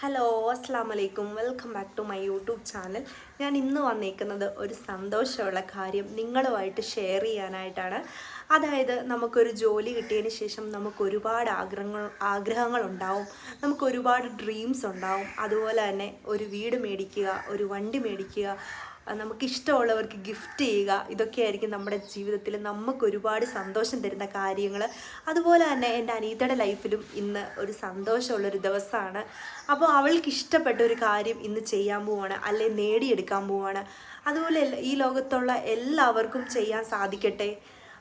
Hello അസ്സാം വലൈക്കും welcome back to my YouTube channel. ഞാൻ ഇന്ന് വന്നേക്കുന്നത് ഒരു സന്തോഷമുള്ള കാര്യം നിങ്ങളുമായിട്ട് ഷെയർ ചെയ്യാനായിട്ടാണ്. അതായത് നമുക്കൊരു ജോലി കിട്ടിയതിന് ശേഷം നമുക്ക് ഒരുപാട് ആഗ്രഹങ്ങളുണ്ടാവും, നമുക്ക് ഒരുപാട് ഡ്രീംസ് ഉണ്ടാവും. അതുപോലെ തന്നെ ഒരു വീട് മേടിക്കുക, ഒരു വണ്ടി മേടിക്കുക, നമുക്കിഷ്ടമുള്ളവർക്ക് ഗിഫ്റ്റ് ചെയ്യുക, ഇതൊക്കെയായിരിക്കും നമ്മുടെ ജീവിതത്തിൽ നമുക്ക് ഒരുപാട് സന്തോഷം തരുന്ന കാര്യങ്ങൾ. അതുപോലെ തന്നെ എൻ്റെ അനീതയുടെ ലൈഫിലും ഇന്ന് ഒരു സന്തോഷമുള്ളൊരു ദിവസമാണ്. അപ്പോൾ അവൾക്ക് ഇഷ്ടപ്പെട്ട ഒരു കാര്യം ഇന്ന് ചെയ്യാൻ പോവാണ്, അല്ലെ നേടിയെടുക്കാൻ പോവാണ്. അതുപോലെ ഈ ലോകത്തുള്ള എല്ലാവർക്കും ചെയ്യാൻ സാധിക്കട്ടെ.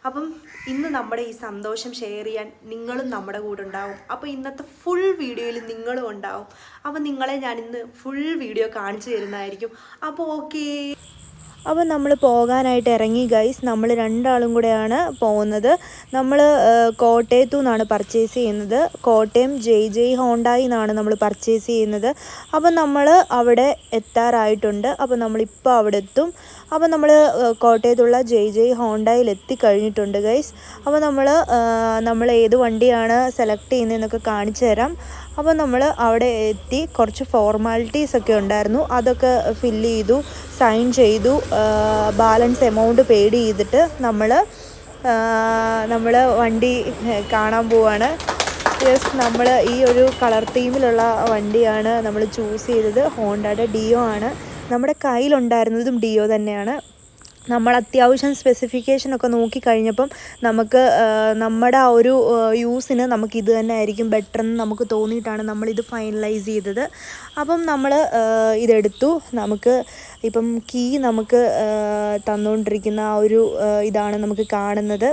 അപ്പം ഇന്ന് നമ്മുടെ ഈ സന്തോഷം ഷെയർ ചെയ്യാൻ നിങ്ങളും നമ്മുടെ കൂടെ ഉണ്ടാവും. അപ്പോൾ ഇന്നത്തെ ഫുൾ വീഡിയോയിൽ നിങ്ങളും ഉണ്ടാവും. അപ്പോൾ നിങ്ങളെ ഞാൻ ഇന്ന് ഫുൾ വീഡിയോ കാണിച്ചു തരുന്നതായിരിക്കും. അപ്പോൾ ഓക്കേ, അപ്പോൾ നമ്മൾ പോകാനായിട്ട് ഇറങ്ങി ഗൈസ്. നമ്മൾ രണ്ടാളും കൂടെയാണ് പോകുന്നത്. നമ്മൾ കോട്ടയത്തു നിന്നാണ് പർച്ചേസ് ചെയ്യുന്നത്. കോട്ടയം ജയ് ഹോണ്ടായി നിന്നാണ് നമ്മൾ പർച്ചേസ് ചെയ്യുന്നത്. അപ്പോൾ നമ്മൾ അവിടെ എത്താറായിട്ടുണ്ട്. അപ്പോൾ നമ്മളിപ്പോൾ അവിടെ എത്തും. അപ്പോൾ കോട്ടയത്തുള്ള ജയ് ഹോണ്ടായിൽ എത്തിക്കഴിഞ്ഞിട്ടുണ്ട് ഗൈസ്. അപ്പോൾ നമ്മൾ ഏത് വണ്ടിയാണ് സെലക്ട് ചെയ്യുന്നതെന്നൊക്കെ കാണിച്ചു തരാം. അപ്പോൾ നമ്മൾ അവിടെ എത്തി. കുറച്ച് ഫോർമാലിറ്റീസൊക്കെ ഉണ്ടായിരുന്നു, അതൊക്കെ ഫില്ല് ചെയ്തു, സൈൻ ചെയ്തു, ബാലൻസ് എമൗണ്ട് പെയ്ഡ് ചെയ്തിട്ട് നമ്മൾ വണ്ടി കാണാൻ പോവാണ്. നമ്മൾ ഈ ഒരു കളർ തീമിലുള്ള വണ്ടിയാണ് നമ്മൾ ചൂസ് ചെയ്തത്. ഹോണ്ടയുടെ ഡിയോ ആണ്. നമ്മുടെ കയ്യിലുണ്ടായിരുന്നതും ഡിയോ തന്നെയാണ്. നമ്മൾ അത്യാവശ്യം സ്പെസിഫിക്കേഷനൊക്കെ നോക്കിക്കഴിഞ്ഞപ്പം നമുക്ക് നമ്മുടെ ആ ഒരു യൂസിന് നമുക്കിത് തന്നെ ആയിരിക്കും ബെറ്റർ എന്ന് നമുക്ക് തോന്നിയിട്ടാണ് നമ്മളിത് ഫൈനലൈസ് ചെയ്തത്. അപ്പം നമ്മൾ ഇതെടുത്തു. ഇപ്പം കീ നമുക്ക് തന്നുകൊണ്ടിരിക്കുന്ന ആ ഒരു ഇതാണ് നമുക്ക് കാണുന്നത്.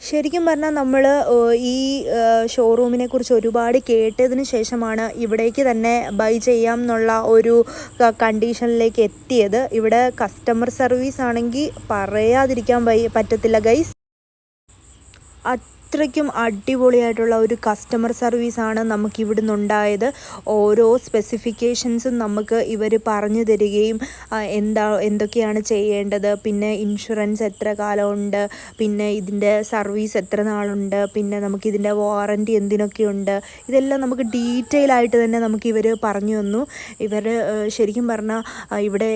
ശരിക്കും പറഞ്ഞാൽ നമ്മൾ ഈ ഷോറൂമിനെ കുറിച്ച് ഒരുപാട് കേട്ടതിന് ശേഷമാണ് ഇവിടേക്ക് തന്നെ ബൈ ചെയ്യാം എന്നുള്ള ഒരു കണ്ടീഷനിലേക്ക് എത്തിയത്. ഇവിടെ കസ്റ്റമർ സർവീസ് ആണെങ്കിൽ പറയാതിരിക്കാൻ പറ്റത്തില്ല ഗൈസ്. അത്രയ്ക്കും അടിപൊളിയായിട്ടുള്ള ഒരു കസ്റ്റമർ സർവീസാണ് നമുക്കിവിടുന്ന് ഉണ്ടായത്. ഓരോ സ്പെസിഫിക്കേഷൻസും നമുക്ക് ഇവർ പറഞ്ഞു തരികയും എന്തൊക്കെയാണ് ചെയ്യേണ്ടത്, പിന്നെ ഇൻഷുറൻസ് എത്ര കാലമുണ്ട്, പിന്നെ ഇതിൻ്റെ സർവീസ് എത്ര നാളുണ്ട്, പിന്നെ നമുക്കിതിൻ്റെ വാറൻറ്റി എന്തിനൊക്കെയുണ്ട്, ഇതെല്ലാം നമുക്ക് ഡീറ്റെയിൽ ആയിട്ട് തന്നെ നമുക്ക് ഇവർ പറഞ്ഞു തന്നു. ഇവർ ശരിക്കും പറഞ്ഞാൽ ഇവിടെ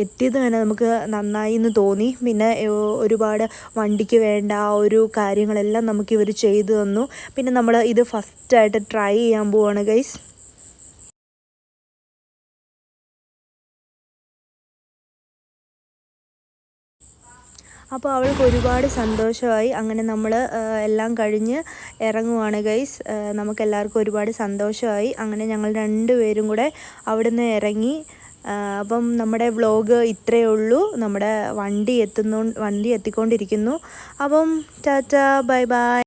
എത്തിയത് തന്നെ നമുക്ക് നന്നായി എന്ന് തോന്നി. പിന്നെ ഒരുപാട് വണ്ടിക്ക് വേണ്ട ആ ഒരു കാര്യങ്ങളെല്ലാം നമുക്ക് ഇവർ ചെയ്തു തന്നു. പിന്നെ നമ്മൾ ഇത് ഫസ്റ്റായിട്ട് ട്രൈ ചെയ്യാൻ പോവാണ് ഗൈസ്. അപ്പോൾ അവൾക്ക് ഒരുപാട് സന്തോഷമായി. അങ്ങനെ നമ്മൾ എല്ലാം കഴിഞ്ഞ് ഇറങ്ങുവാണ് ഗൈസ്. നമുക്കെല്ലാവർക്കും ഒരുപാട് സന്തോഷമായി. അങ്ങനെ ഞങ്ങൾ രണ്ടുപേരും കൂടെ അവിടുന്ന് ഇറങ്ങി. അപ്പം നമ്മുടെ വ്ലോഗ് ഇത്രയേ ഉള്ളൂ. നമ്മുടെ വണ്ടി എത്തിക്കൊണ്ടിരിക്കുന്നു. അപ്പം ടാറ്റാ, ബൈ ബൈ.